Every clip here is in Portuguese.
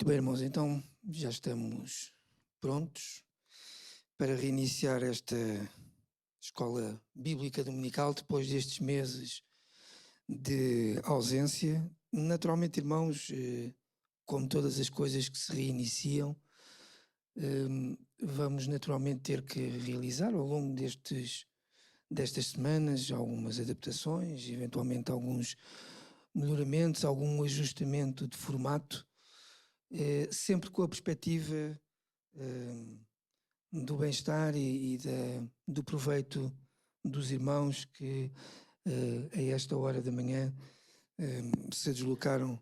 Muito bem, irmãos, então já estamos prontos para reiniciar esta escola bíblica dominical depois destes meses de ausência. Naturalmente, irmãos, como todas as coisas que se reiniciam, vamos naturalmente ter que realizar ao longo destas semanas algumas adaptações, eventualmente alguns melhoramentos, algum ajustamento de formato, sempre com a perspectiva do bem-estar e do proveito dos irmãos que a esta hora da manhã se deslocaram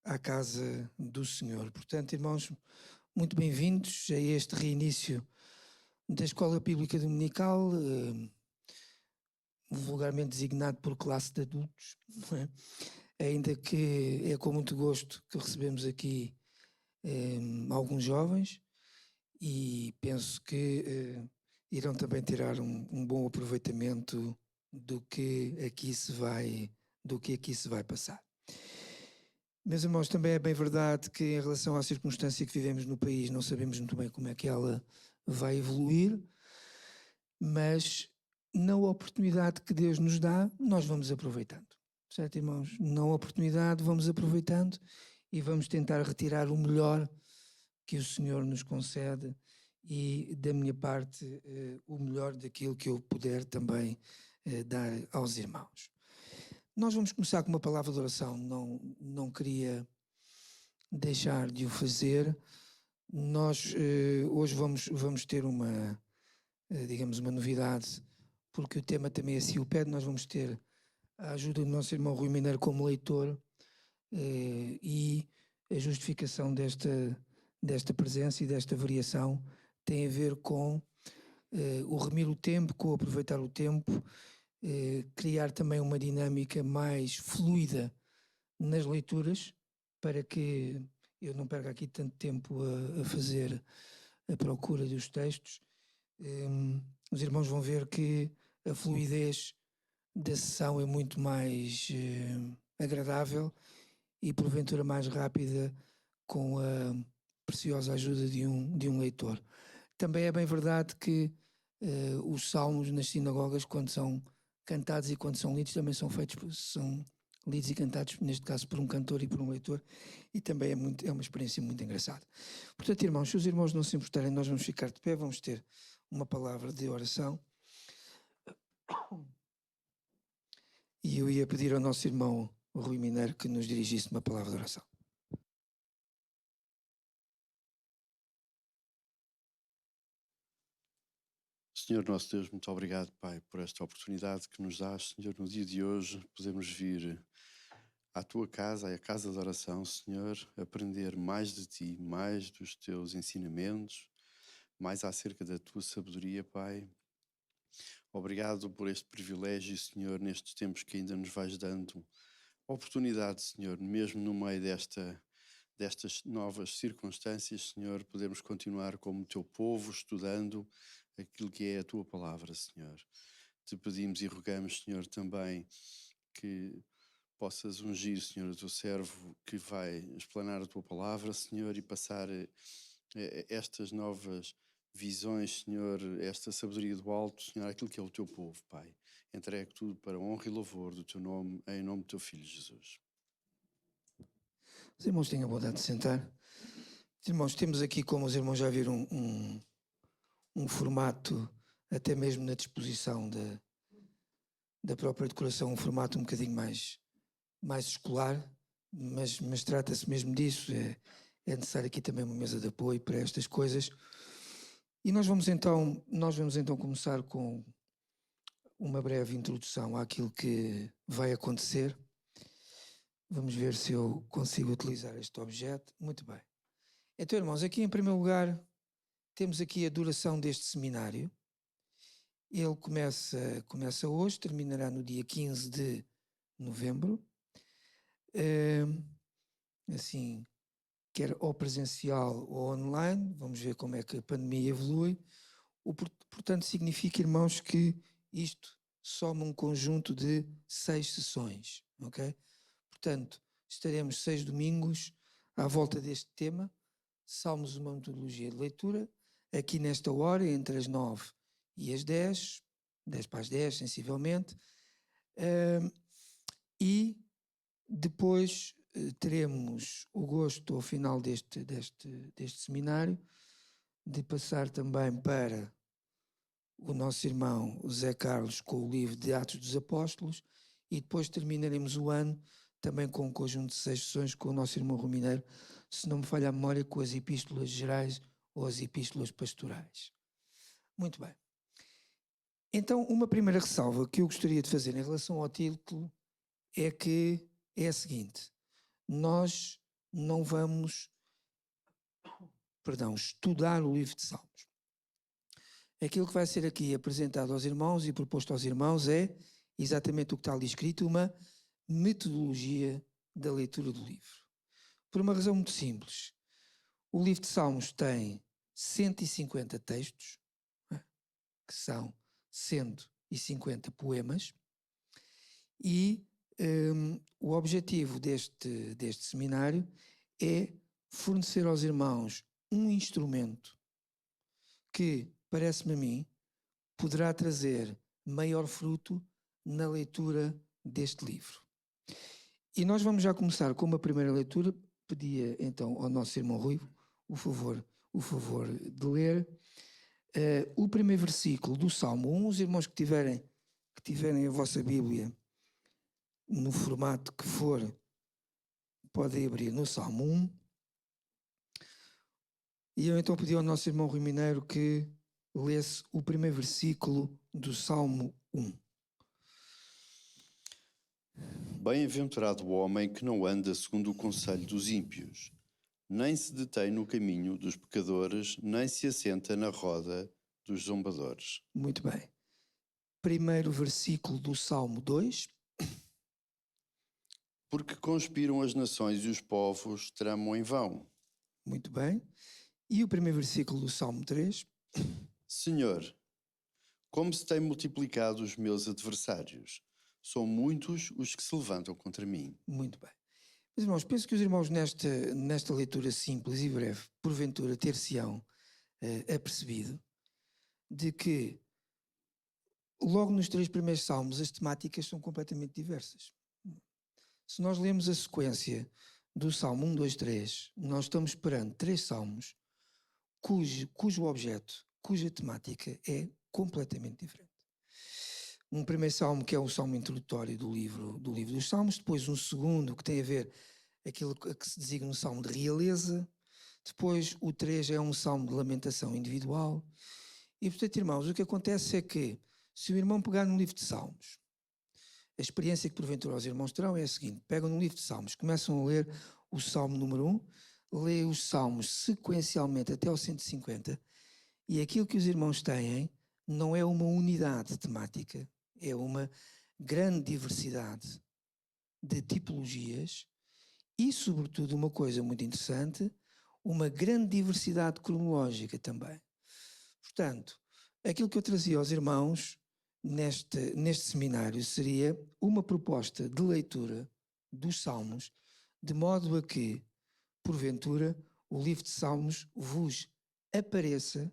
à casa do Senhor. Portanto, irmãos, muito bem-vindos a este reinício da Escola Bíblica Dominical, vulgarmente designado por classe de adultos, não é? Ainda que é com muito gosto que recebemos aqui alguns jovens e penso que irão também tirar um bom aproveitamento do que aqui se vai passar. Meus irmãos, também é bem verdade que em relação à circunstância que vivemos no país não sabemos muito bem como é que ela vai evoluir, mas na oportunidade que Deus nos dá, nós vamos aproveitando. Certo, irmãos? Na oportunidade vamos aproveitando e vamos tentar retirar o melhor que o Senhor nos concede e, da minha parte, o melhor daquilo que eu puder também dar aos irmãos. Nós vamos começar com uma palavra de oração, não queria deixar de o fazer. Nós hoje vamos ter digamos, uma novidade, porque o tema também assim o pede. Nós vamos ter a ajuda do nosso irmão Rui Mineiro como leitor e a justificação desta presença e desta variação tem a ver com o remir o tempo, com o aproveitar o tempo, criar também uma dinâmica mais fluida nas leituras, para que eu não perca aqui tanto tempo a fazer a procura dos textos. Os irmãos vão ver que a fluidez da sessão é muito mais agradável e porventura mais rápida com a preciosa ajuda de um leitor. Também é bem verdade que os salmos nas sinagogas, quando são cantados e quando são lidos, também são lidos e cantados, neste caso por um cantor e por um leitor, e também é uma experiência muito engraçada. Portanto, irmãos, se os irmãos não se importarem, nós vamos ficar de pé, vamos ter uma palavra de oração. E eu ia pedir ao nosso irmão Rui Mineiro que nos dirigisse uma palavra de oração. Senhor nosso Deus, muito obrigado, Pai, por esta oportunidade que nos dás, Senhor, no dia de hoje, podemos vir à tua casa, à casa de oração, Senhor, aprender mais de ti, mais dos teus ensinamentos, mais acerca da tua sabedoria, Pai. Obrigado por este privilégio, Senhor, nestes tempos que ainda nos vais dando oportunidade, Senhor, mesmo no meio destas novas circunstâncias, Senhor, podemos continuar como teu povo, estudando aquilo que é a tua palavra, Senhor. Te pedimos e rogamos, Senhor, também que possas ungir, Senhor, o teu servo que vai explanar a tua palavra, Senhor, e passar estas novas visões, Senhor, esta sabedoria do alto, Senhor, aquilo que é o teu povo, Pai. Entregue tudo para a honra e louvor do teu nome, em nome do teu Filho Jesus. Os irmãos tenham a bondade de sentar. Os irmãos, temos aqui, como os irmãos já viram, um formato, até mesmo na disposição da própria decoração, um formato um bocadinho mais escolar, mas trata-se mesmo disso. É necessário aqui também uma mesa de apoio para estas coisas. E nós vamos então começar com uma breve introdução àquilo que vai acontecer. Vamos ver se eu consigo utilizar este objeto. Muito bem. Então, irmãos, aqui em primeiro lugar temos aqui a duração deste seminário. Ele começa hoje, terminará no dia 15 de novembro. Assim, quer ou presencial ou online, vamos ver como é que a pandemia evolui. Portanto, significa, irmãos, que isto soma um conjunto de 6 sessões, ok? Portanto, estaremos 6 domingos à volta deste tema. Salmos, uma metodologia de leitura, aqui nesta hora, entre as 9 e as 10, 10 para as 10, sensivelmente, e depois teremos o gosto, ao final deste seminário, de passar também para o nosso irmão Zé Carlos com o livro de Atos dos Apóstolos, e depois terminaremos o ano também com um conjunto de 6 sessões com o nosso irmão Rui Mineiro, se não me falha a memória, com as epístolas gerais ou as epístolas pastorais. Muito bem. Então, uma primeira ressalva que eu gostaria de fazer em relação ao título é que é a seguinte: nós não vamos, estudar o livro de Salmos. Aquilo que vai ser aqui apresentado aos irmãos e proposto aos irmãos é exatamente o que está ali escrito, uma metodologia da leitura do livro. Por uma razão muito simples. O livro de Salmos tem 150 textos, que são 150 poemas, e o objetivo deste seminário é fornecer aos irmãos um instrumento que, parece-me a mim, poderá trazer maior fruto na leitura deste livro. E nós vamos já começar com uma primeira leitura. Pedia então ao nosso irmão Rui o favor de ler o primeiro versículo do Salmo 1. Os irmãos que tiverem a vossa Bíblia no formato que for, podem abrir no Salmo 1. E eu então pedi ao nosso irmão Rui Mineiro que lesse o primeiro versículo do Salmo 1. Bem-aventurado o homem que não anda segundo o conselho dos ímpios, nem se detém no caminho dos pecadores, nem se assenta na roda dos zombadores. Muito bem. Primeiro versículo do Salmo 2. Porque conspiram as nações e os povos tramam em vão. Muito bem. E o primeiro versículo do Salmo 3. Senhor, como se têm multiplicado os meus adversários, são muitos os que se levantam contra mim. Muito bem. Meus irmãos, penso que os irmãos nesta leitura simples e breve, porventura ter-se-ão apercebido de que logo nos 3 primeiros salmos as temáticas são completamente diversas. Se nós lemos a sequência do Salmo 1, 2, 3, nós estamos perante 3 salmos cujo objeto, cuja temática é completamente diferente. Um primeiro salmo que é o salmo introdutório do livro dos Salmos, depois um segundo que tem a ver aquilo que se designa um salmo de realeza, depois o 3 é um salmo de lamentação individual. E portanto, irmãos, o que acontece é que se o irmão pegar no livro de Salmos, a experiência que porventura os irmãos terão é a seguinte: pegam no livro de Salmos, começam a ler o salmo número 1, lê os salmos sequencialmente até ao 150, e aquilo que os irmãos têm não é uma unidade temática, é uma grande diversidade de tipologias e, sobretudo, uma coisa muito interessante, uma grande diversidade cronológica também. Portanto, aquilo que eu trazia aos irmãos neste seminário seria uma proposta de leitura dos Salmos, de modo a que, porventura, o livro de Salmos vos apareça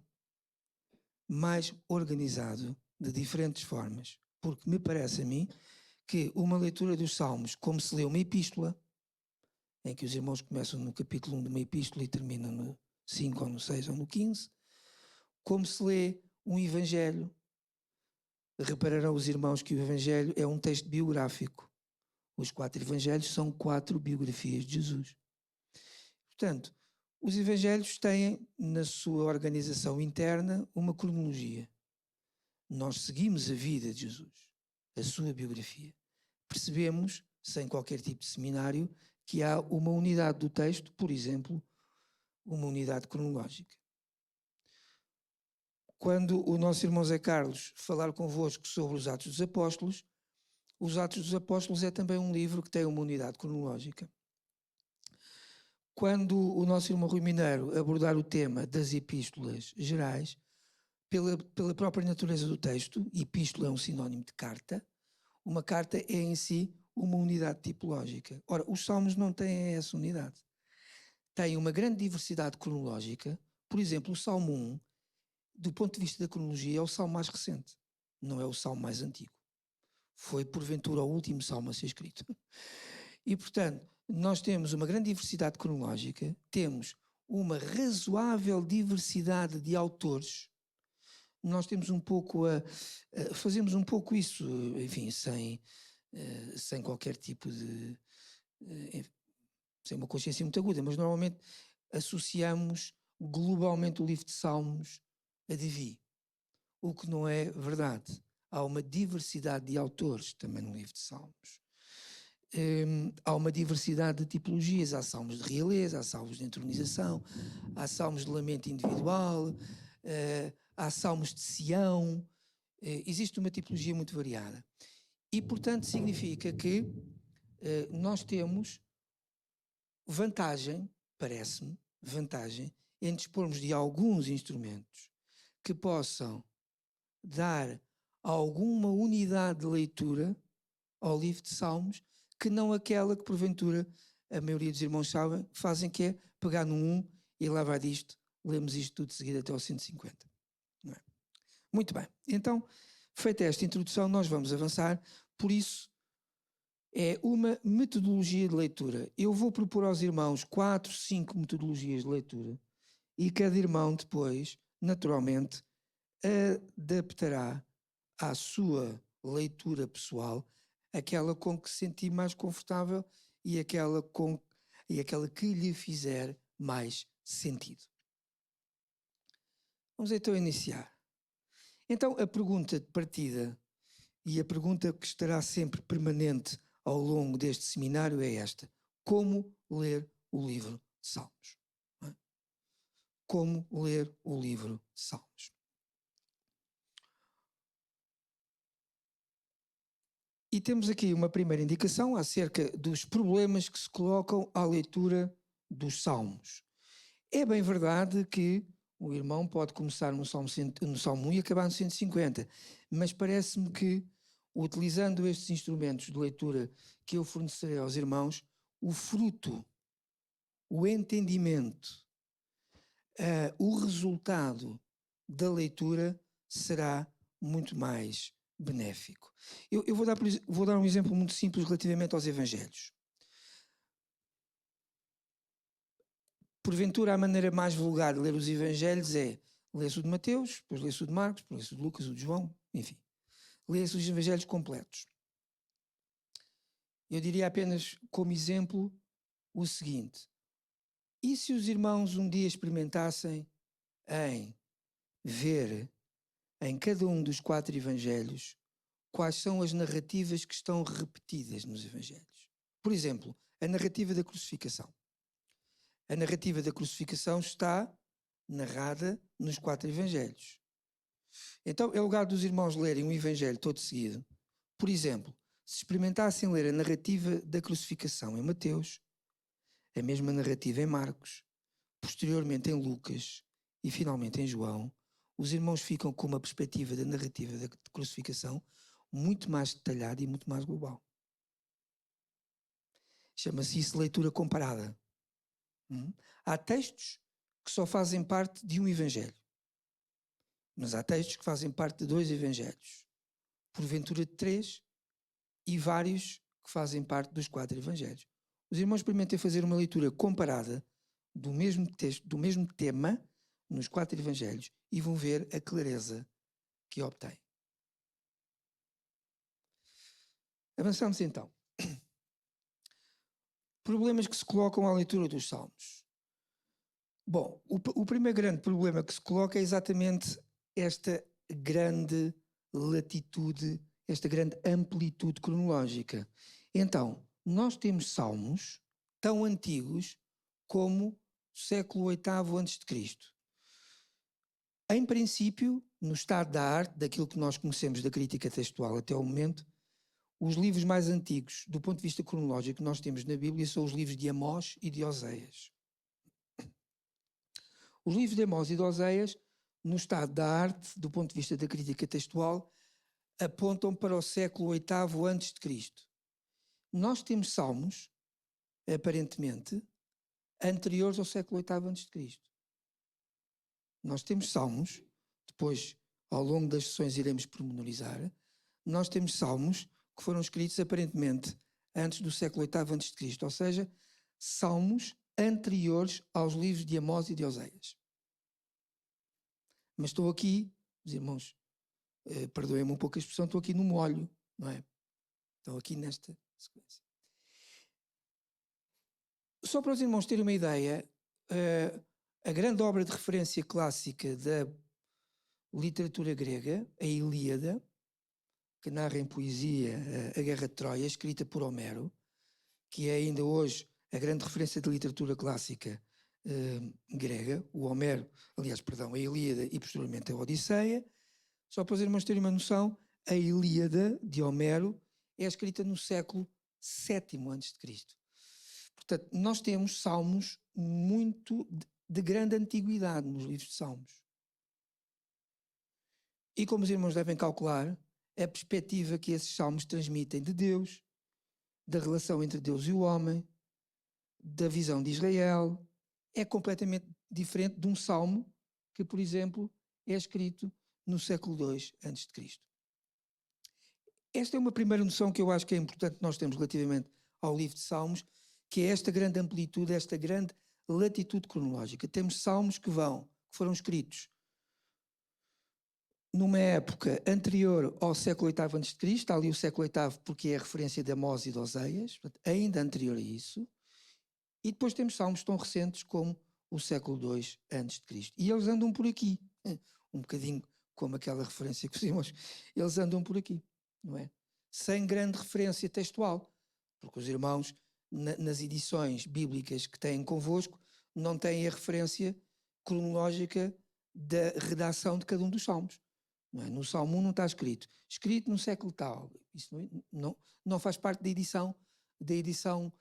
mais organizado de diferentes formas. Porque me parece a mim que uma leitura dos Salmos, como se lê uma epístola, em que os irmãos começam no capítulo 1 de uma epístola e terminam no 5 ou no 6 ou no 15, como se lê um evangelho. Repararão os irmãos que o evangelho é um texto biográfico. Os 4 evangelhos são 4 biografias de Jesus. Portanto, os evangelhos têm, na sua organização interna, uma cronologia. Nós seguimos a vida de Jesus, a sua biografia. Percebemos, sem qualquer tipo de seminário, que há uma unidade do texto, por exemplo, uma unidade cronológica. Quando o nosso irmão Zé Carlos falar convosco sobre os Atos dos Apóstolos é também um livro que tem uma unidade cronológica. Quando o nosso irmão Rui Mineiro abordar o tema das epístolas gerais, pela própria natureza do texto, epístola é um sinónimo de carta, uma carta é em si uma unidade tipológica. Ora, os Salmos não têm essa unidade. tem uma grande diversidade cronológica. Por exemplo, o Salmo 1, do ponto de vista da cronologia, é o salmo mais recente, não é o salmo mais antigo. Foi, porventura, o último salmo a ser escrito. E, portanto, nós temos uma grande diversidade cronológica, temos uma razoável diversidade de autores. Nós temos um pouco fazemos um pouco isso, enfim, sem qualquer tipo de... sem uma consciência muito aguda, mas normalmente associamos globalmente o livro de Salmos a Davi, o que não é verdade. Há uma diversidade de autores também no livro de Salmos. Há uma diversidade de tipologias, há salmos de realeza, há salmos de entronização, há salmos de lamento individual, há salmos de Sião, existe uma tipologia muito variada. E, portanto, significa que nós temos vantagem, parece-me, vantagem em dispormos de alguns instrumentos que possam dar alguma unidade de leitura ao livro de Salmos, que não aquela que, porventura, a maioria dos irmãos sabem, fazem, que é pegar no 1 e lá vai disto, lemos isto tudo de seguida até ao 150. Não é? Muito bem, então, feita esta introdução, nós vamos avançar, por isso é uma metodologia de leitura. Eu vou propor aos irmãos 4, 5 metodologias de leitura e cada irmão depois, naturalmente, adaptará à sua leitura pessoal aquela com que se sentir mais confortável e aquela que lhe fizer mais sentido. Vamos então iniciar. Então, a pergunta de partida e a pergunta que estará sempre permanente ao longo deste seminário é esta: como ler o livro de Salmos? Não é? Como ler o livro de Salmos? E temos aqui uma primeira indicação acerca dos problemas que se colocam à leitura dos Salmos. É bem verdade que o irmão pode começar no Salmo 1 e acabar no 150, mas parece-me que, utilizando estes instrumentos de leitura que eu fornecerei aos irmãos, o fruto, o entendimento, o resultado da leitura será muito mais benéfico. Eu vou dar um exemplo muito simples relativamente aos Evangelhos. Porventura, a maneira mais vulgar de ler os Evangelhos é ler-se o de Mateus, depois ler-se o de Marcos, depois ler-se o de Lucas, o de João, enfim. Ler-se os Evangelhos completos. Eu diria apenas como exemplo o seguinte: e se os irmãos um dia experimentassem em ver em cada um dos 4 Evangelhos quais são as narrativas que estão repetidas nos Evangelhos? Por exemplo, a narrativa da crucificação. A narrativa da crucificação está narrada nos 4 Evangelhos. Então, é lugar dos irmãos lerem um Evangelho todo seguido. Por exemplo, se experimentassem ler a narrativa da crucificação em Mateus, a mesma narrativa em Marcos, posteriormente em Lucas e finalmente em João, os irmãos ficam com uma perspectiva da narrativa da crucificação muito mais detalhada e muito mais global. Chama-se isso leitura comparada. Há textos que só fazem parte de um evangelho, mas há textos que fazem parte de 2 evangelhos, porventura de 3, e vários que fazem parte dos 4 evangelhos. Os irmãos experimentem fazer uma leitura comparada do mesmo texto, do mesmo tema, nos 4 evangelhos, e vão ver a clareza que obtêm. Avançamos então. Problemas que se colocam à leitura dos Salmos. Bom, o primeiro grande problema que se coloca é exatamente esta grande latitude, esta grande amplitude cronológica. Então, nós temos salmos tão antigos como o século VIII a.C. Em princípio, no estado da arte, daquilo que nós conhecemos da crítica textual até o momento, os livros mais antigos, do ponto de vista cronológico, que nós temos na Bíblia são os livros de Amós e de Oseias. Os livros de Amós e de Oseias, no estado da arte, do ponto de vista da crítica textual, apontam para o século VIII a.C. Nós temos salmos, aparentemente, anteriores ao século VIII a.C. Nós temos salmos, depois, ao longo das sessões, iremos pormenorizar. Nós temos salmos que foram escritos aparentemente antes do século VIII a.C., ou seja, salmos anteriores aos livros de Amós e de Oséias. Mas estou aqui, os irmãos, perdoem-me um pouco a expressão, estou aqui no molho, não é? Estou aqui nesta sequência. Só para os irmãos terem uma ideia, a grande obra de referência clássica da literatura grega, a Ilíada, que narra em poesia a Guerra de Troia, escrita por Homero, que é ainda hoje a grande referência de literatura clássica grega, o Homero, aliás, perdão, a Ilíada e posteriormente a Odisseia. Só para os irmãos terem uma noção, a Ilíada de Homero é escrita no século VII a.C. Portanto, nós temos salmos muito de grande antiguidade nos livros de salmos. E como os irmãos devem calcular, a perspectiva que esses salmos transmitem de Deus, da relação entre Deus e o homem, da visão de Israel, é completamente diferente de um salmo que, por exemplo, é escrito no século II a.C. Esta é uma primeira noção que eu acho que é importante nós termos relativamente ao livro de Salmos, que é esta grande amplitude, esta grande latitude cronológica. Temos salmos que foram escritos numa época anterior ao século VIII a.C., está ali o século VIII porque é a referência de Amós e de Oséias, ainda anterior a isso, e depois temos salmos tão recentes como o século II a.C. E eles andam por aqui, um bocadinho como aquela referência que fizemos, eles andam por aqui, não é? Sem grande referência textual, porque os irmãos, nas edições bíblicas que têm convosco, não têm a referência cronológica da redação de cada um dos salmos. Não é? No Salmo 1 não está escrito no século tal. Isso não faz parte da edição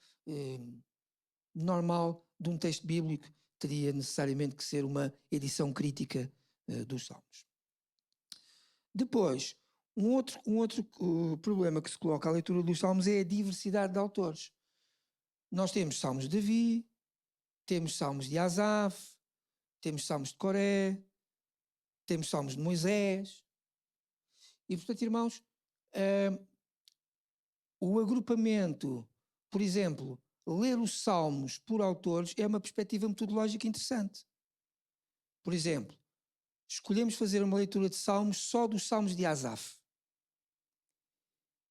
normal de um texto bíblico. Teria necessariamente que ser uma edição crítica dos salmos. Depois, um outro problema que se coloca à leitura dos salmos é a diversidade de autores. Nós temos salmos de Davi, temos salmos de Asaf, temos salmos de Coré, temos salmos de Moisés. E, portanto, irmãos, o agrupamento, por exemplo, ler os salmos por autores é uma perspectiva metodológica interessante. Por exemplo, escolhemos fazer uma leitura de salmos só dos salmos de Asaf.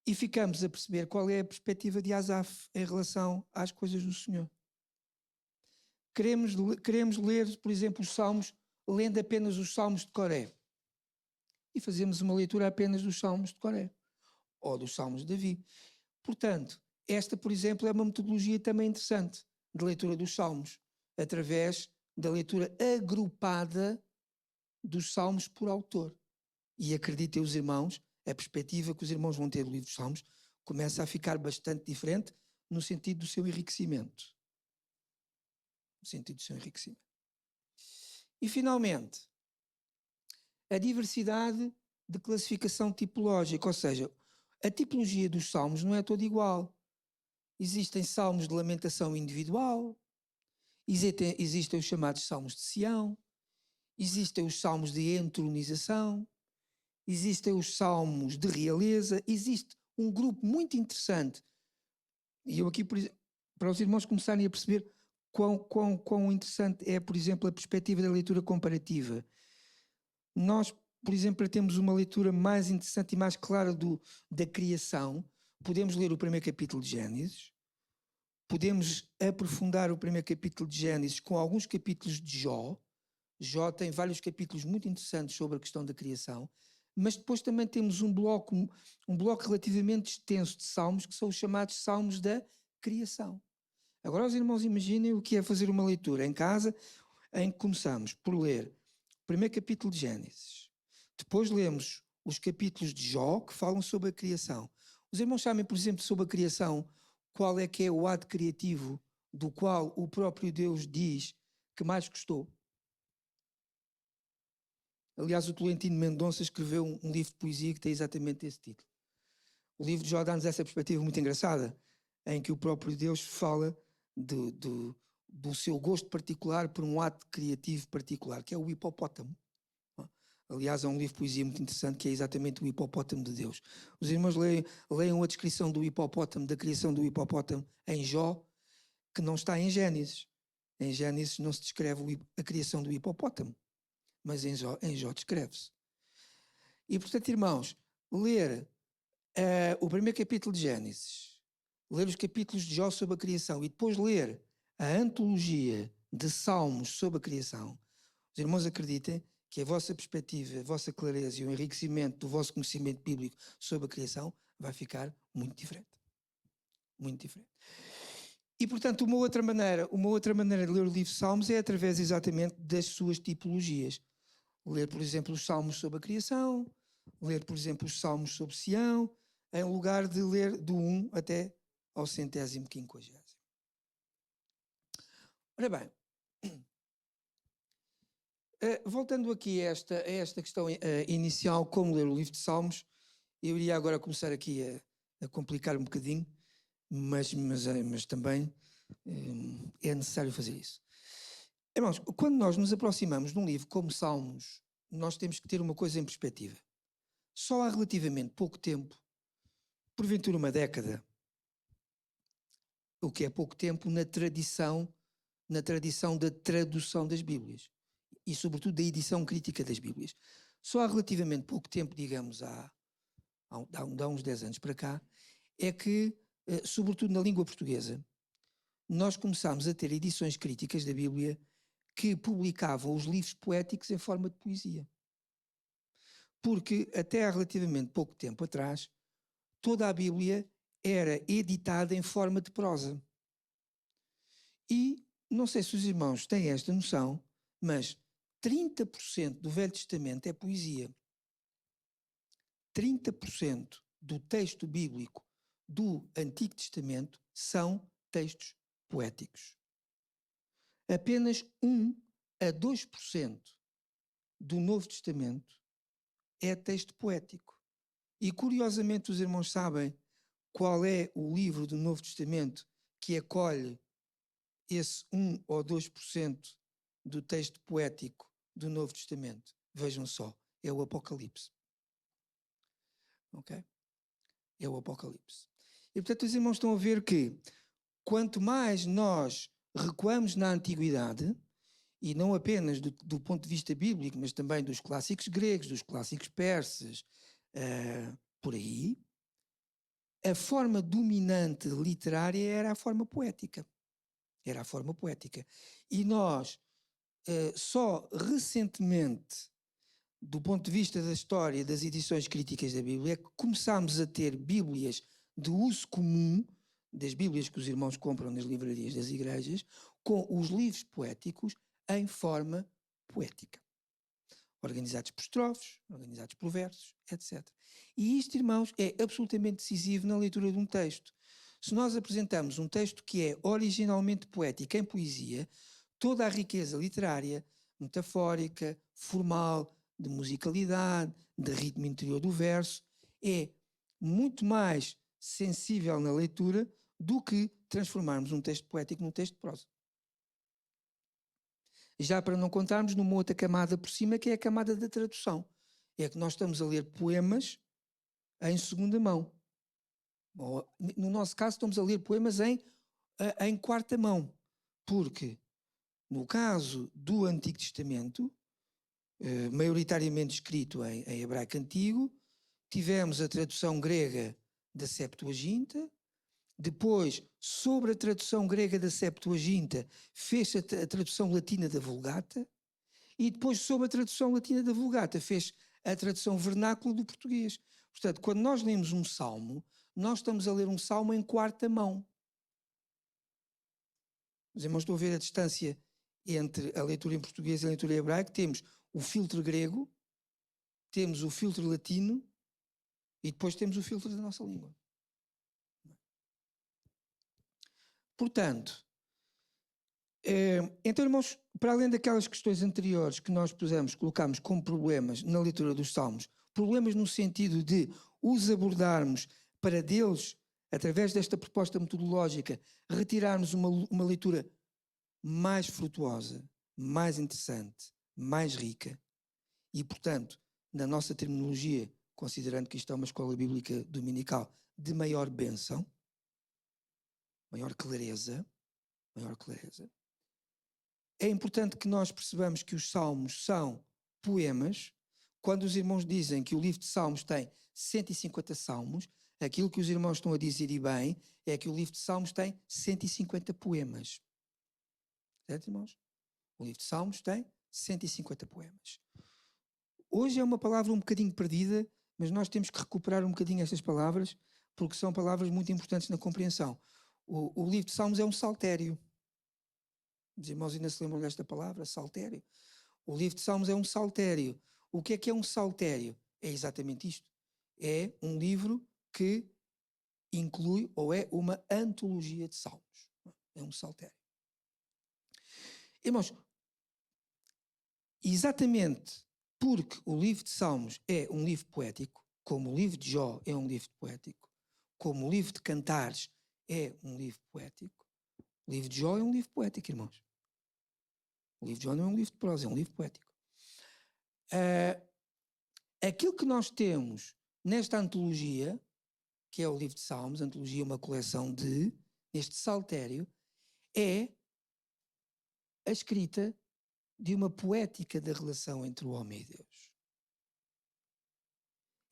E ficamos a perceber qual é a perspectiva de Asaf em relação às coisas do Senhor. Queremos ler, por exemplo, os salmos, lendo apenas os salmos de Coré. E fazemos uma leitura apenas dos salmos de Coré. Ou dos salmos de Davi. Portanto, esta, por exemplo, é uma metodologia também interessante de leitura dos salmos, através da leitura agrupada dos salmos por autor. E acreditem os irmãos, a perspectiva que os irmãos vão ter do livro dos salmos começa a ficar bastante diferente no sentido do seu enriquecimento. No sentido do seu enriquecimento. E, finalmente, a diversidade de classificação tipológica, ou seja, a tipologia dos salmos não é toda igual. Existem salmos de lamentação individual, existem os chamados salmos de Sião, existem os salmos de entronização, existem os salmos de realeza, existe um grupo muito interessante. E eu aqui, para os irmãos começarem a perceber quão interessante é, por exemplo, a perspectiva da leitura comparativa. Nós, por exemplo, para termos uma leitura mais interessante e mais clara da criação, podemos ler o primeiro capítulo de Gênesis, podemos aprofundar o primeiro capítulo de Gênesis com alguns capítulos de Jó. Jó tem vários capítulos muito interessantes sobre a questão da criação, mas depois também temos um bloco relativamente extenso de salmos, que são os chamados salmos da criação. Agora os irmãos imaginem o que é fazer uma leitura em casa, em que começamos por ler o primeiro capítulo de Gênesis, depois lemos os capítulos de Jó, que falam sobre a criação. Os irmãos sabem, por exemplo, sobre a criação, qual é que é o ato criativo do qual o próprio Deus diz que mais gostou? Aliás, o Tolentino Mendonça escreveu um livro de poesia que tem exatamente esse título. O livro de Jó dá-nos essa perspectiva muito engraçada, em que o próprio Deus fala do seu gosto particular por um ato criativo particular, que é o hipopótamo. Aliás, há um livro de poesia muito interessante que é exatamente o hipopótamo de Deus. Os irmãos leiam a descrição do hipopótamo, da criação do hipopótamo em Jó, que não está em Gênesis. Em Gênesis não se descreve a criação do hipopótamo, mas em Jó descreve-se. E, portanto, irmãos, ler o primeiro capítulo de Gênesis, ler os capítulos de Jó sobre a criação e depois ler a antologia de Salmos sobre a criação, os irmãos acreditem que a vossa perspectiva, a vossa clareza e o enriquecimento do vosso conhecimento bíblico sobre a criação vai ficar muito diferente. Muito diferente. E, portanto, uma outra maneira de ler o livro de Salmos é através exatamente das suas tipologias. Ler, por exemplo, os Salmos sobre a criação, ler, por exemplo, os Salmos sobre Sião, em lugar de ler do 1 até ao 150º. Ora bem, voltando aqui a esta questão inicial, como ler o livro de Salmos, eu iria agora começar aqui a complicar um bocadinho, mas também é necessário fazer isso. Irmãos, quando nós nos aproximamos de um livro como Salmos, nós temos que ter uma coisa em perspectiva. Só há relativamente pouco tempo, porventura uma década, o que é pouco tempo na tradição da tradução das Bíblias e sobretudo da edição crítica das Bíblias. Só há relativamente pouco tempo, digamos há uns 10 anos para cá, é que, sobretudo na língua portuguesa, nós começámos a ter edições críticas da Bíblia que publicavam os livros poéticos em forma de poesia. Porque até há relativamente pouco tempo atrás, toda a Bíblia era editada em forma de prosa. E não sei se os irmãos têm esta noção, mas 30% do Velho Testamento é poesia. 30% do texto bíblico do Antigo Testamento são textos poéticos. Apenas 1 a 2% do Novo Testamento é texto poético. E curiosamente os irmãos sabem qual é o livro do Novo Testamento que acolhe esse 1 ou 2% do texto poético do Novo Testamento. Vejam só, é o Apocalipse. Ok? É o Apocalipse. E portanto os irmãos estão a ver que quanto mais nós recuamos na antiguidade, e não apenas do ponto de vista bíblico, mas também dos clássicos gregos, dos clássicos persas, por aí, a forma dominante literária era a forma poética. Era a forma poética. E nós, só recentemente, do ponto de vista da história das edições críticas da Bíblia, é que começámos a ter Bíblias de uso comum, das Bíblias que os irmãos compram nas livrarias das igrejas, com os livros poéticos em forma poética. Organizados por estrofes, organizados por versos, etc. E isto, irmãos, é absolutamente decisivo na leitura de um texto. Se nós apresentamos um texto que é originalmente poético em poesia, toda a riqueza literária, metafórica, formal, de musicalidade, de ritmo interior do verso, é muito mais sensível na leitura do que transformarmos um texto poético num texto de prosa. Já para não contarmos numa outra camada por cima, que é a camada da tradução. É que nós estamos a ler poemas em segunda mão. No nosso caso, estamos a ler poemas em quarta mão. Porque, no caso do Antigo Testamento, maioritariamente escrito em hebraico antigo, tivemos a tradução grega da Septuaginta. Depois, sobre a tradução grega da Septuaginta, fez a tradução latina da Vulgata, e depois, sobre a tradução latina da Vulgata, fez a tradução vernácula do português. Portanto, quando nós lemos um salmo, nós estamos a ler um salmo em quarta mão. Os irmãos estão a ver a distância entre a leitura em português e a leitura em hebraico. Temos o filtro grego, temos o filtro latino e depois temos o filtro da nossa língua. Portanto, então, irmãos, para além daquelas questões anteriores que nós colocámos como problemas na leitura dos Salmos, problemas no sentido de os abordarmos para deles, através desta proposta metodológica, retirarmos uma leitura mais frutuosa, mais interessante, mais rica e, portanto, na nossa terminologia, considerando que isto é uma escola bíblica dominical, de maior bênção, maior clareza, é importante que nós percebamos que os salmos são poemas. Quando os irmãos dizem que o livro de Salmos tem 150 salmos, aquilo que os irmãos estão a dizer, e bem, é que o livro de Salmos tem 150 poemas. Certo, irmãos? O livro de Salmos tem 150 poemas. Hoje é uma palavra um bocadinho perdida, mas nós temos que recuperar um bocadinho estas palavras, porque são palavras muito importantes na compreensão. O livro de Salmos é um saltério. Os irmãos ainda se lembram desta palavra, saltério? O livro de Salmos é um saltério. O que é um saltério? É exatamente isto. É um livro que inclui, ou é uma antologia de salmos. É um saltério. Irmãos, exatamente porque o livro de Salmos é um livro poético, como o livro de Jó é um livro poético, como o livro de Cantares é um livro poético, o livro de Jó é um livro poético, irmãos. O livro de Jó não é um livro de prosa, é um livro poético. Aquilo que nós temos nesta antologia, que é o livro de Salmos, a antologia é uma coleção de, neste saltério, é a escrita de uma poética da relação entre o homem e Deus.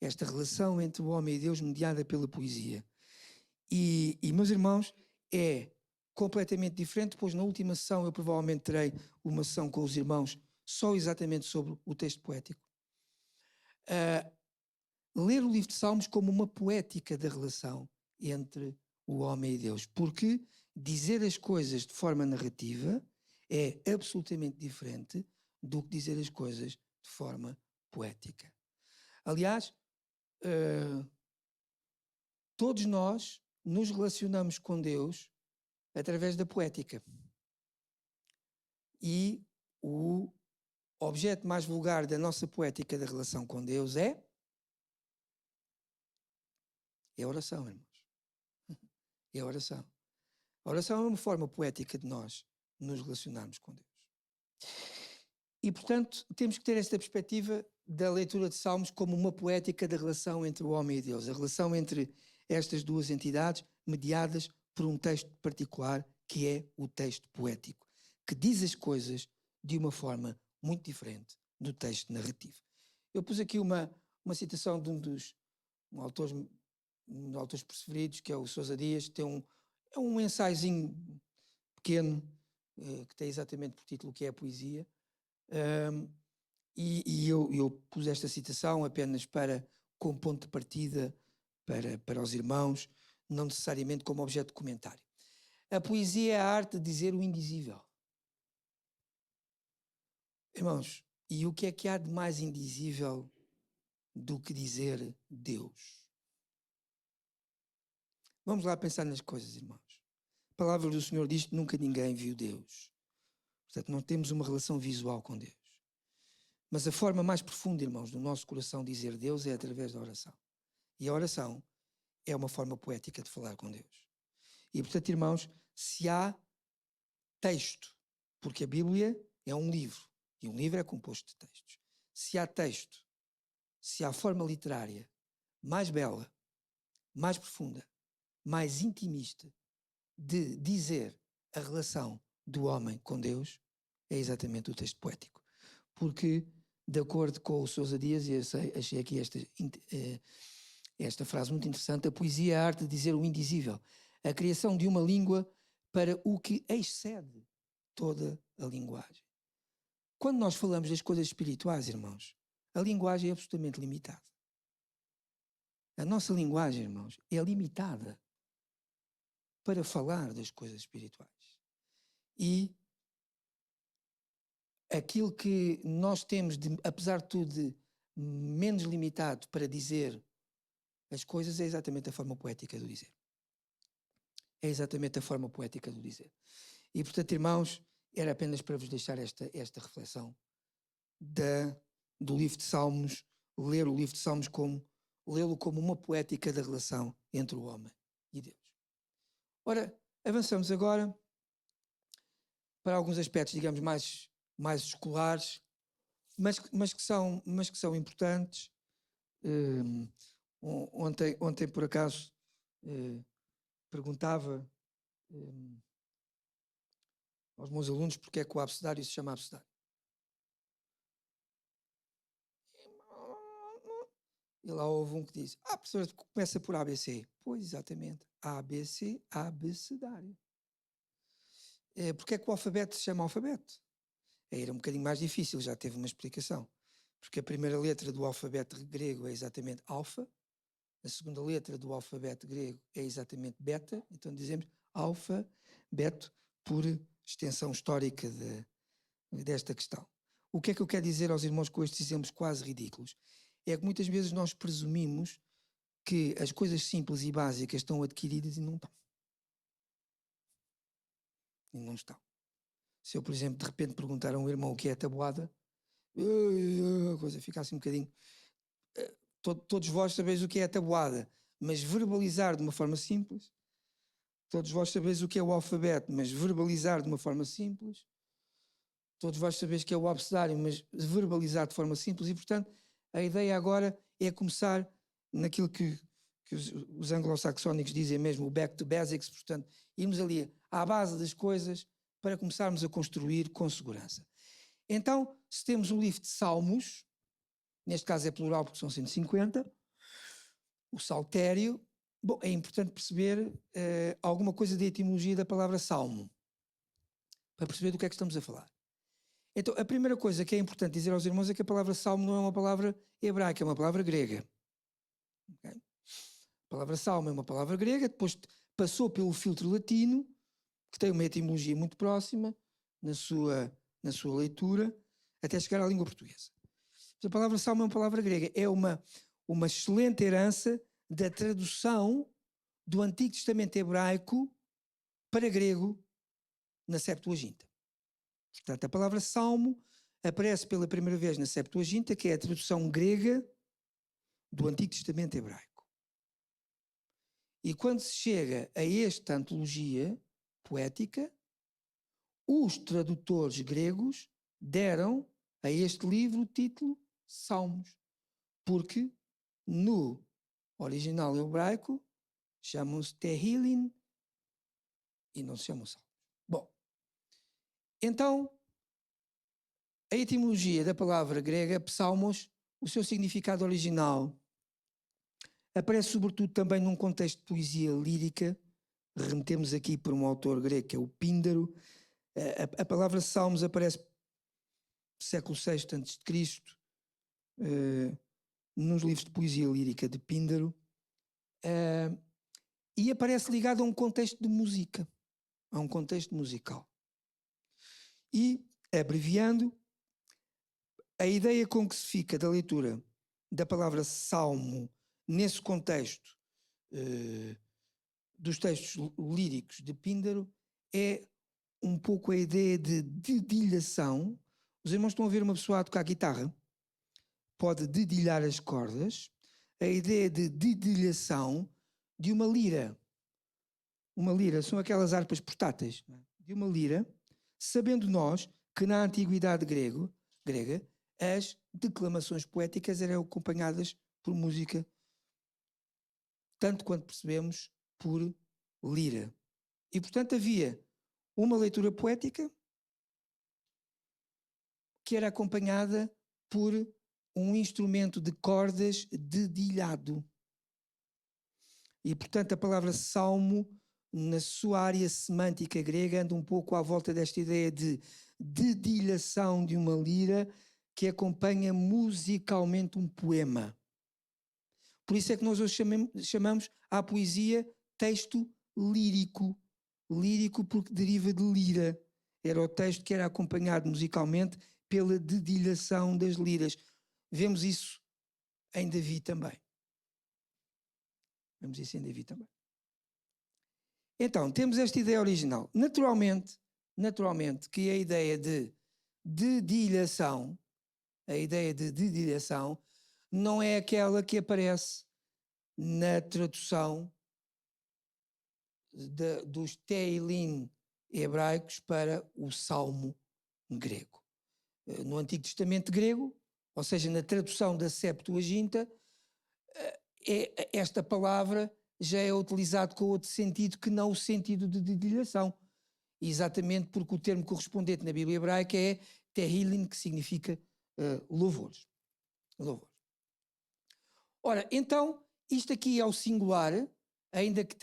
Esta relação entre o homem e Deus mediada pela poesia. E meus irmãos, é completamente diferente, pois na última sessão eu provavelmente terei uma sessão com os irmãos só exatamente sobre o texto poético. Ler o livro de Salmos como uma poética da relação entre o homem e Deus, porque dizer as coisas de forma narrativa é absolutamente diferente do que dizer as coisas de forma poética. Aliás, todos nós nos relacionamos com Deus através da poética. E o objeto mais vulgar da nossa poética da relação com Deus é a oração, irmãos. É a oração. A oração é uma forma poética de nós nos relacionarmos com Deus. E, portanto, temos que ter esta perspectiva da leitura de Salmos como uma poética da relação entre o homem e Deus. A relação entre estas duas entidades mediadas por um texto particular, que é o texto poético, que diz as coisas de uma forma muito diferente do texto narrativo. Eu pus aqui uma citação de um dos autores preferidos, que é o Sousa Dias, que tem um ensaiozinho pequeno, que tem exatamente por título o que é a poesia. Eu pus esta citação apenas como ponto de partida para os irmãos, não necessariamente como objeto de comentário. A poesia é a arte de dizer o indizível. Irmãos, e o que há de mais indizível do que dizer Deus? Vamos lá pensar nas coisas, irmãos. A palavra do Senhor diz que nunca ninguém viu Deus. Portanto, não temos uma relação visual com Deus. Mas a forma mais profunda, irmãos, do nosso coração dizer Deus é através da oração. E a oração é uma forma poética de falar com Deus. E, portanto, irmãos, se há texto, porque a Bíblia é um livro, e um livro é composto de textos. Se há texto, se há forma literária mais bela, mais profunda, mais intimista de dizer a relação do homem com Deus, é exatamente o texto poético. Porque, de acordo com o Sousa Dias, e achei aqui esta frase muito interessante, a poesia é a arte de dizer o indizível, a criação de uma língua para o que excede toda a linguagem. Quando nós falamos das coisas espirituais, irmãos, a linguagem é absolutamente limitada. A nossa linguagem, irmãos, é limitada para falar das coisas espirituais. E aquilo que nós temos, apesar de tudo, de menos limitado para dizer as coisas é exatamente a forma poética do dizer. É exatamente a forma poética do dizer. E, portanto, irmãos, era apenas para vos deixar esta reflexão do livro de Salmos, ler o livro de Salmos lê-lo como uma poética da relação entre o homem e Deus. Ora, avançamos agora para alguns aspectos, digamos, mais escolares, mas que são importantes. Ontem, por acaso, perguntava aos meus alunos porque é que o abecedário se chama abecedário. E lá houve um que disse: professor, começa por ABC. Pois, exatamente. ABC, abecedário. Porque é que o alfabeto se chama alfabeto? Era um bocadinho mais difícil, já teve uma explicação. Porque a primeira letra do alfabeto grego é exatamente alfa, a segunda letra do alfabeto grego é exatamente beta, então dizemos alfa, beto, por extensão histórica desta questão. O que é que eu quero dizer aos irmãos com estes exemplos quase ridículos? É que muitas vezes nós presumimos que as coisas simples e básicas estão adquiridas e não estão. E não estão. Se eu, por exemplo, de repente perguntar a um irmão o que é a tabuada, a coisa fica assim um bocadinho... Todos vós sabeis o que é a tabuada, mas verbalizar de uma forma simples. Todos vós sabeis o que é o alfabeto, mas verbalizar de uma forma simples. Todos vós sabeis que é o abecedário, mas verbalizar de forma simples. E, portanto, a ideia agora é começar naquilo que os anglo-saxónicos dizem mesmo, o back to basics, portanto, irmos ali à base das coisas para começarmos a construir com segurança. Então, se temos um livro de salmos, neste caso é plural porque são 150, o saltério, bom, é importante perceber alguma coisa da etimologia da palavra salmo, para perceber do que é que estamos a falar. Então, a primeira coisa que é importante dizer aos irmãos é que a palavra salmo não é uma palavra hebraica, é uma palavra grega. Okay? A palavra salmo é uma palavra grega, depois passou pelo filtro latino, que tem uma etimologia muito próxima na sua leitura, até chegar à língua portuguesa. A palavra salmo é uma palavra grega, é uma excelente herança da tradução do Antigo Testamento hebraico para grego na Septuaginta. Portanto, a palavra salmo aparece pela primeira vez na Septuaginta, que é a tradução grega do Antigo Testamento hebraico. E quando se chega a esta antologia poética, os tradutores gregos deram a este livro o título Salmos, porque no original hebraico chamam-se Tehillim e não se chamam Salmos. Bom, então, a etimologia da palavra grega psalmos, o seu significado original, aparece sobretudo também num contexto de poesia lírica. Remetemos aqui para um autor grego que é o Píndaro. A palavra salmos aparece no século VI a.C., nos livros de poesia lírica de Píndaro, e aparece ligado a um contexto de música, a um contexto musical. E, abreviando, a ideia com que se fica da leitura da palavra salmo nesse contexto dos textos líricos de Píndaro é um pouco a ideia de dedilhação. Os irmãos estão a ver uma pessoa a tocar guitarra, pode dedilhar as cordas, a ideia de dedilhação de uma lira. Uma lira são aquelas harpas portáteis, de uma lira, sabendo nós que na antiguidade grega as declamações poéticas eram acompanhadas por música, tanto quanto percebemos, por lira. E, portanto, havia uma leitura poética que era acompanhada por um instrumento de cordas dedilhado. E, portanto, a palavra salmo, na sua área semântica grega, anda um pouco à volta desta ideia de dedilhação de uma lira que acompanha musicalmente um poema. Por isso é que nós hoje chamamos à poesia texto lírico. Lírico porque deriva de lira. Era o texto que era acompanhado musicalmente pela dedilhação das liras. Vemos isso em Davi também. Vemos isso em Davi também. Então, temos esta ideia original. Naturalmente que a ideia de dedilhação, não é aquela que aparece na tradução dos Tehillim hebraicos para o salmo grego. No Antigo Testamento grego, ou seja, na tradução da Septuaginta, esta palavra já é utilizada com outro sentido que não o sentido de dedilhação. Exatamente porque o termo correspondente na Bíblia hebraica é tehillim, que significa louvores. Ora, então, isto aqui é o singular, ainda que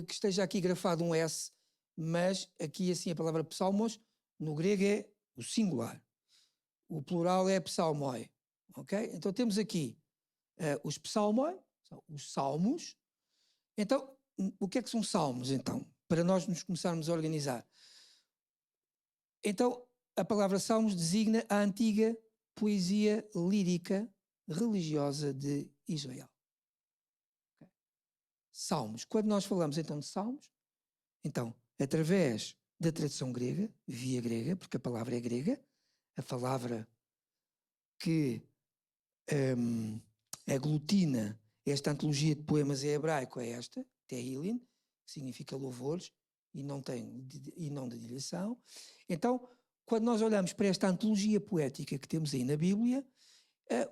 esteja aqui grafado um S, mas aqui assim a palavra psalmos, no grego é o singular. O plural é psalmoi. Ok? Então temos aqui os psalmoi, são os salmos. Então, o que é que são salmos, então? Para nós nos começarmos a organizar. Então, a palavra salmos designa a antiga poesia lírica religiosa de Israel. Okay. Salmos. Quando nós falamos então de salmos, então, através da tradução grega, via grega, porque a palavra é grega, a palavra que aglutina esta antologia de poemas em hebraico é esta, tehillim, que significa louvores e não dedilhação. Então, quando nós olhamos para esta antologia poética que temos aí na Bíblia,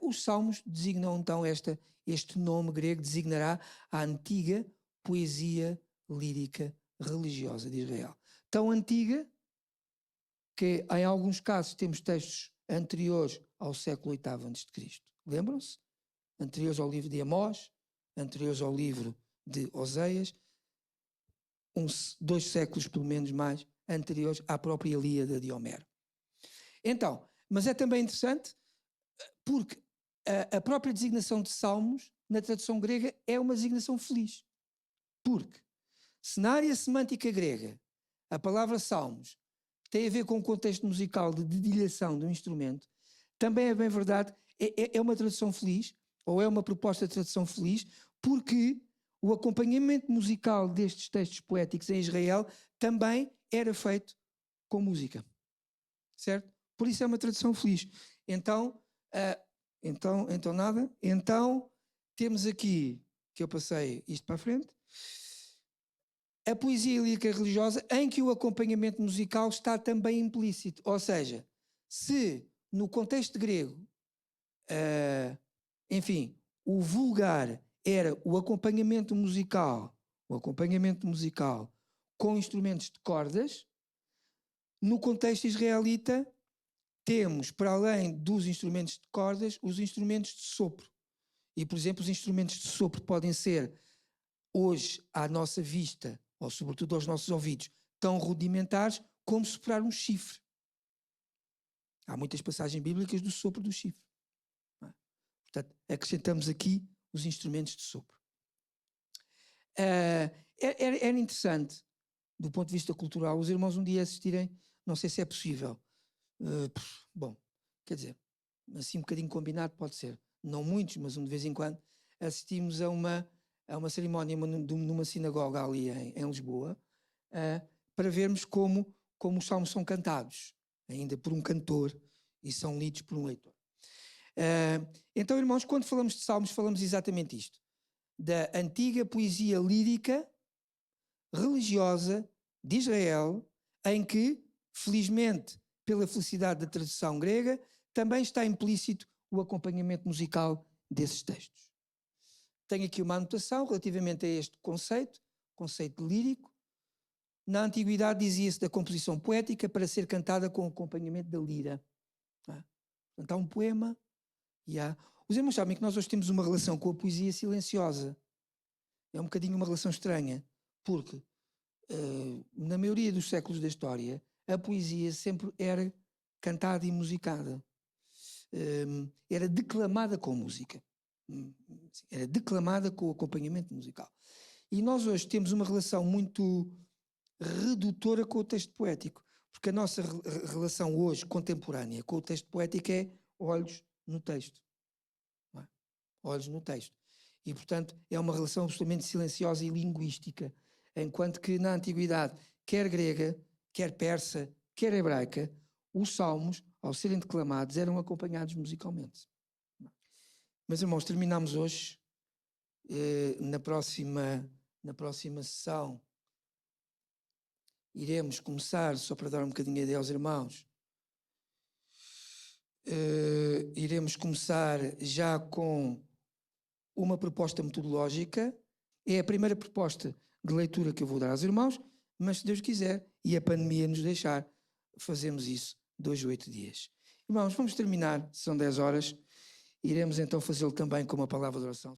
os salmos designam então este nome grego, designará a antiga poesia lírica religiosa de Israel. Tão antiga que em alguns casos temos textos anteriores ao século VIII a.C. Lembram-se? Anteriores ao livro de Amós, anteriores ao livro de Oseias, 2 séculos pelo menos mais anteriores à própria Ilíada de Homero. Então, mas é também interessante porque a própria designação de salmos na tradução grega é uma designação feliz. Porque se na área semântica grega a palavra salmos tem a ver com o contexto musical de dedilhação de um instrumento, também é bem verdade, é uma tradução feliz, ou é uma proposta de tradução feliz, porque o acompanhamento musical destes textos poéticos em Israel também era feito com música. Certo? Por isso é uma tradução feliz. Então temos aqui, que eu passei isto para a frente, a poesia lírica religiosa em que o acompanhamento musical está também implícito. Ou seja, se no contexto grego, o vulgar era o acompanhamento musical com instrumentos de cordas, no contexto israelita temos, para além dos instrumentos de cordas, os instrumentos de sopro. E, por exemplo, os instrumentos de sopro podem ser, hoje, à nossa vista, ou sobretudo aos nossos ouvidos, tão rudimentares como soprar um chifre. Há muitas passagens bíblicas do sopro do chifre. Portanto, acrescentamos aqui os instrumentos de sopro. Era interessante, do ponto de vista cultural, os irmãos um dia assistirem, não sei se é possível, bom, quer dizer, assim um bocadinho combinado pode ser, não muitos, mas de vez em quando, assistimos a uma cerimónia numa sinagoga ali em Lisboa, para vermos como os salmos são cantados, ainda por um cantor, e são lidos por um leitor. Então, irmãos, quando falamos de salmos, falamos exatamente isto, da antiga poesia lírica religiosa de Israel, em que, felizmente, pela felicidade da tradução grega, também está implícito o acompanhamento musical desses textos. Tenho aqui uma anotação relativamente a este conceito lírico. Na antiguidade dizia-se da composição poética para ser cantada com acompanhamento da lira. Portanto, há um poema e há... Os irmãos sabem que nós hoje temos uma relação com a poesia silenciosa. É um bocadinho uma relação estranha, porque na maioria dos séculos da história a poesia sempre era cantada e musicada. Era declamada com música. Era declamada com o acompanhamento musical. E nós hoje temos uma relação muito redutora com o texto poético, porque a nossa relação hoje, contemporânea, com o texto poético é olhos no texto. Não é? Olhos no texto. E, portanto, é uma relação absolutamente silenciosa e linguística, enquanto que na antiguidade, quer grega, quer persa, quer hebraica, os salmos, ao serem declamados, eram acompanhados musicalmente. Meus irmãos, terminamos hoje. Na próxima sessão iremos começar, só para dar um bocadinho a ideia aos irmãos, iremos começar já com uma proposta metodológica. É a primeira proposta de leitura que eu vou dar aos irmãos, mas se Deus quiser e a pandemia nos deixar, fazemos isso 2 ou 8 dias. Irmãos, vamos terminar, são 10 horas, iremos então fazê-lo também com uma palavra de oração.